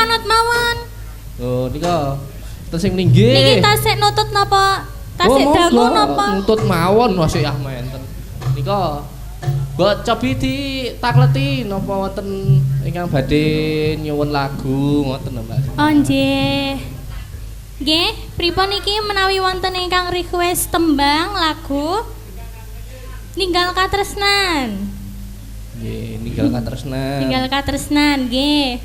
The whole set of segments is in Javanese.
manut mawon. Oh, nika tesing ninggih. Niki tasik nutut napa? Tasik dangu napa? Nutut mawon wasih ah menten. Nika mbok cobi ditakleti napa wonten ingkang badhe nyuwun lagu ngoten Mbak. Oh nggih. Nggih, pripun iki menawi wonten ingkang request tembang lagu Ninggal Katresnan. Nggih, Ninggal Katresnan. Ninggal Katresnan nggih.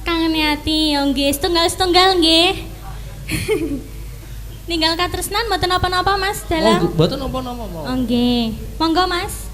Kangen ati yo nggih, setunggal-setunggal nggih. Ninggal Katresnan mboten napa-napa Mas dalam. Oh, mboten napa-napa mau. Oh nggih. Monggo Mas.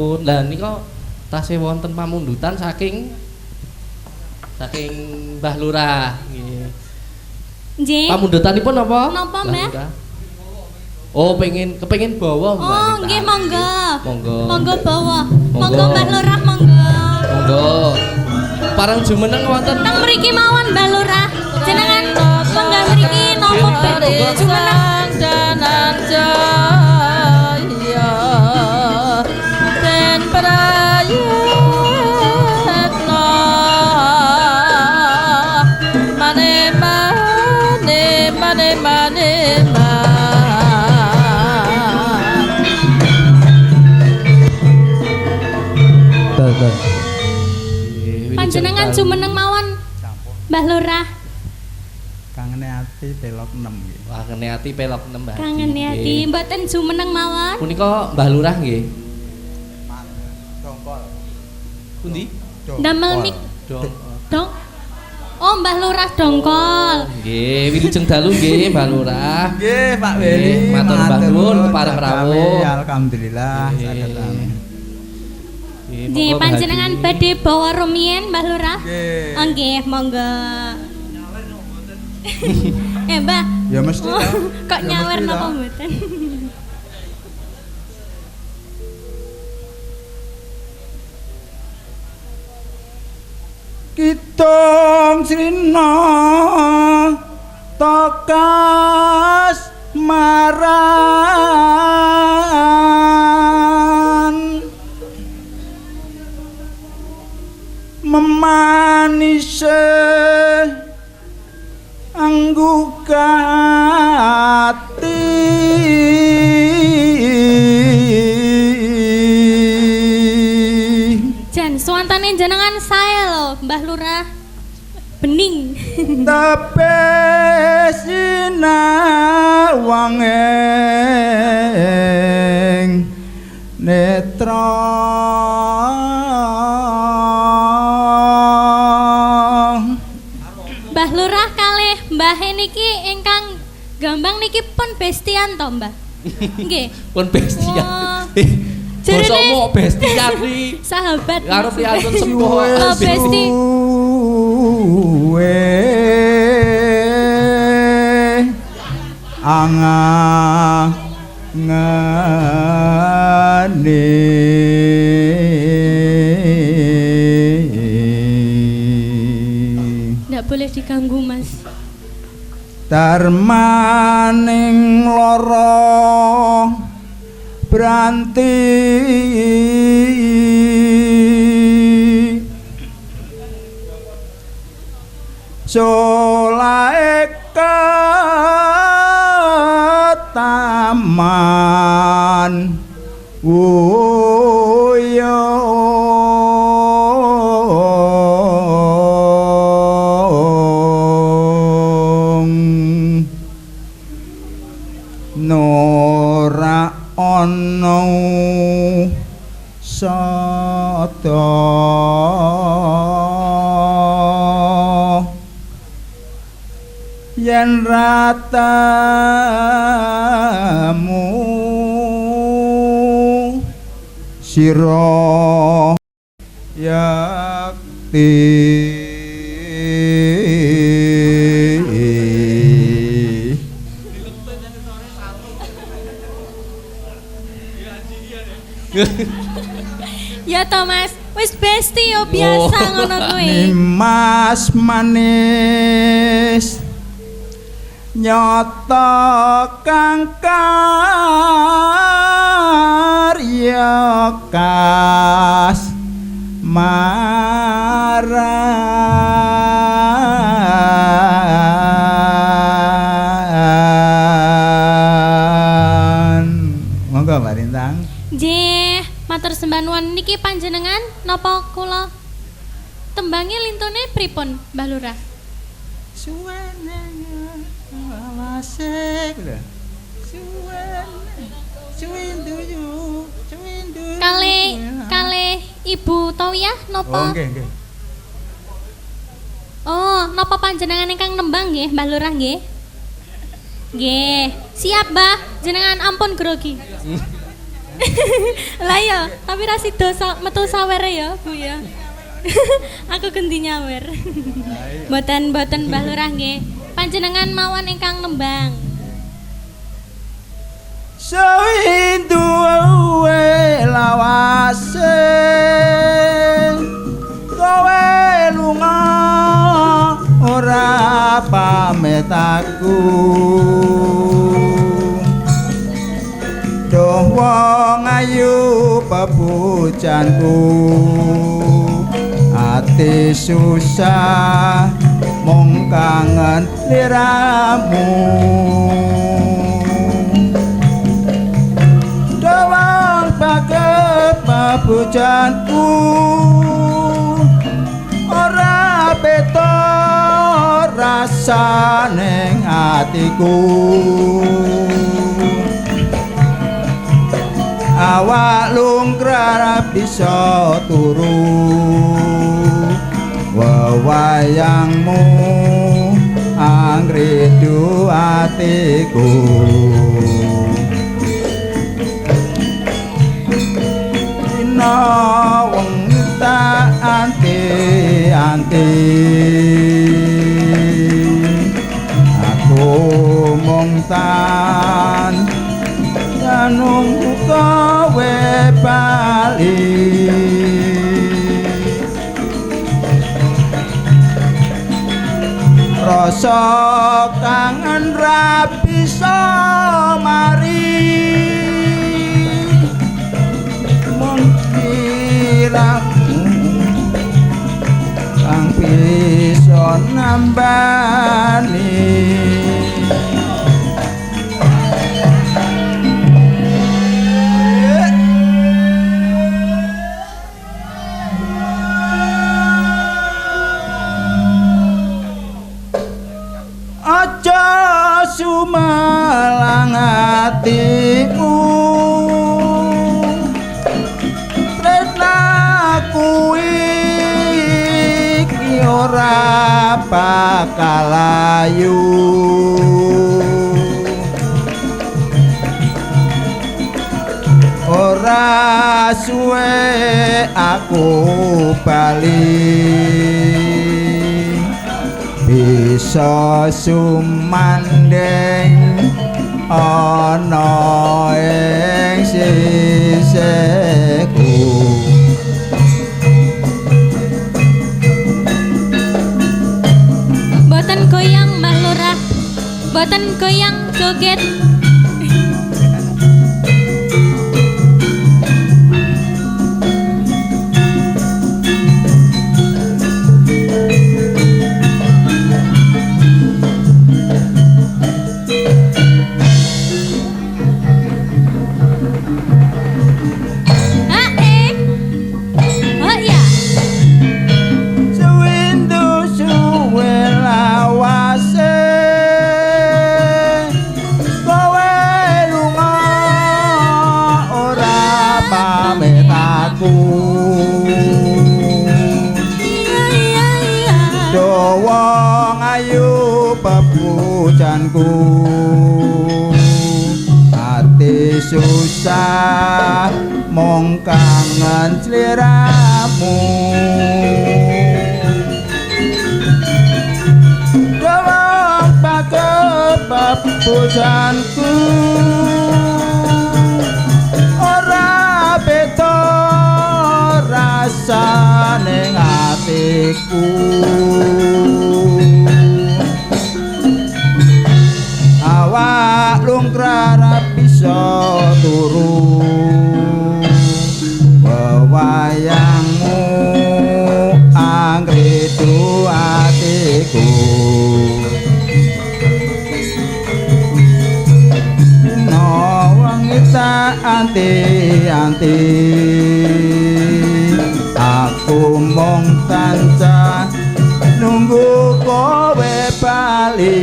nuwun. Lah nika tasih wonten pamundutan saking Mbah Lurah nggih. Nggih. Pamundutanipun napa? Napa, Mbah? Oh, kepengin bawa Mbah. Oh, nggih monggo. Monggo. Monggo bawa. Monggo Mbah Lurah monggo. Monggo. Parang jumeneng wonten. Teng mriki mawon Mbah Lurah. Jenengan monggo mriki napa badhe jumeneng danan jaya den prayitna mane panjenengan jumeneng mawon Mbah Lurah. Kangene ati pelok 6 nggih. Wah, ngene ati pelok 6 Mbah. Kangene ati mboten jumeneng mawon. Punika Mbah Lurah nggih. Dongkol. Pundi? Damel mik Dong. dong. Oh, Mbah Lurah Dongkol. Nggih, wilujeng dalu nggih Mbah Lurah. Nggih, Pak Weli. Matur mbah nuwun kepareng rawuh. Alhamdulillah saged sami. Nggih, panjenengan badhe bawa rumiyin Mbah Lurah? Nggih. Oh, nggih, monggo. Mbah. Ya mesti Oh, lah. kok Ya nyawer mesti napa lah. mboten? Kitung Srina tokas maran memanise anggukati Jan suwantane jenengan sae lho, Mbah Lurah. Bening. tapi sinawanging netra Mbah Lurah kalih Mbah niki ingkang gambang niki pun bestian to, Mbah. Nggih. Pun bestian. Wah. Bosomu Jarene- bestian iki. Sahabat. Karo priyantun sepuh. Oh, besti. suwe angane Nggak boleh diganggu, Mas. darmaning lara branti solae taman uyo nora ono sata yen ratamu sira yakti Ya to, Mas. Wis besti yo biasa Oh. ngono kuwi. Nimas manis nyata kang karya kas maran monggo Mbak Rintang. Nggih, matur sembah nuwun niki panjenengan napa kula tembangi lintune pripun, Mbah Lurah? Suwene awasik lho. Suwene suwindu. Kali Ibu Tawiyah Oh napa? nggih nggih. Oh, napa panjenengan ingkang nembang nggih, Mbah Lurah nggih? Nggih. Siap, Mbah. Jenengan ampun grogi. Lah ya, tapi ra sida metu sawere ya, Bu ya. Aku ganti nyawer. Mboten Mbah Lurah nggih. Panjenengan mawon ingkang nembang. Sawindu lawase kowe lunga ora pamit aku Duh wong ayu pepujanku ati susah mung kangen liramu Dawang paket pepujanku ora beta rasa ning atiku awak lungkrar bisa turu wewayangmu angredu atiku dina wengi tak anti-anti aku mung tan nunggu kowe bali rasa kangen ra bisa mari mung kiramu kang bisa nambani aja sumalang atimu tresnaku iki ora bakal ayu ora suwe aku bali bisa sumandeng ana ing sisihku Mboten goyang Mbah Lurah. Mboten goyang joget. Wong ayu pepujanku ati susah mung kangen sliramu Dawang paket pepujanku ora beda rasane atiku awak lungkrar bisa turu wewayangmu angredu atiku no wengi tak anti-anti aku mung tansah nunggu kowe bali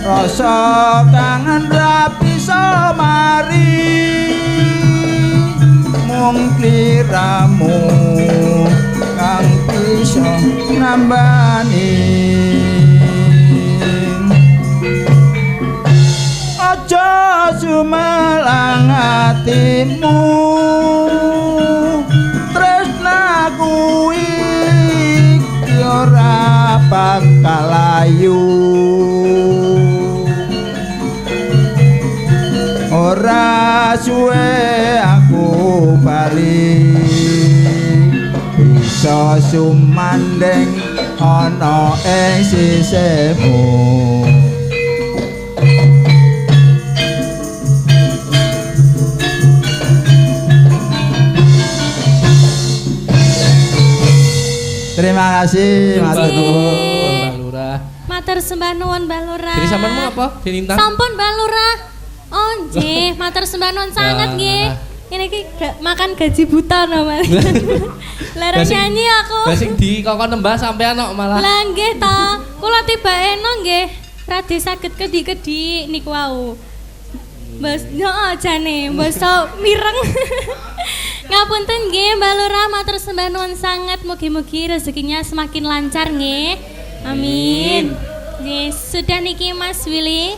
rasa kangen ra bisa mari mung kliramu kang bisa nambani gumelang atimu tresna kuwi ora bakal ayu ora suwe aku bali bisa sumandeng ana ing sisihmu terima kasih matur nuwun Mbah Lurah. Matur sembah nuwun Mbah Lurah. Jadi sampeanmu apa? Dinintang? Sampun Mbah Lurah. Oh nggih, matur sembah nuwun sangat Nah, nggih. nah. Ini ki makan gaji buta no Mas. Lara Lah sing- nyanyi aku. Lah sing dikokon nembah sampean kok malah. Lah nggih ta, kula tiba eno nggih. Radi saged kedi-kedi niku wau. Mbas heeh jane, mbasa mireng. Ngapunten nggih Mbak Lurah, matur sembah nuwun sanget. Mugi-mugi rezekinya semakin lancar nggih. Amin. Nggih, sudah niki Mas Willy.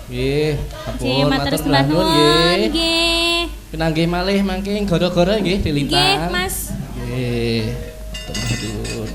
Nggih, Nggih, ampun matur matur sembah nuwun nuwun nggih. nggih. Pinanggih malih mangke gara-gara nggih dilintang. Nggih, Mas. Nggih. Matur nuwun.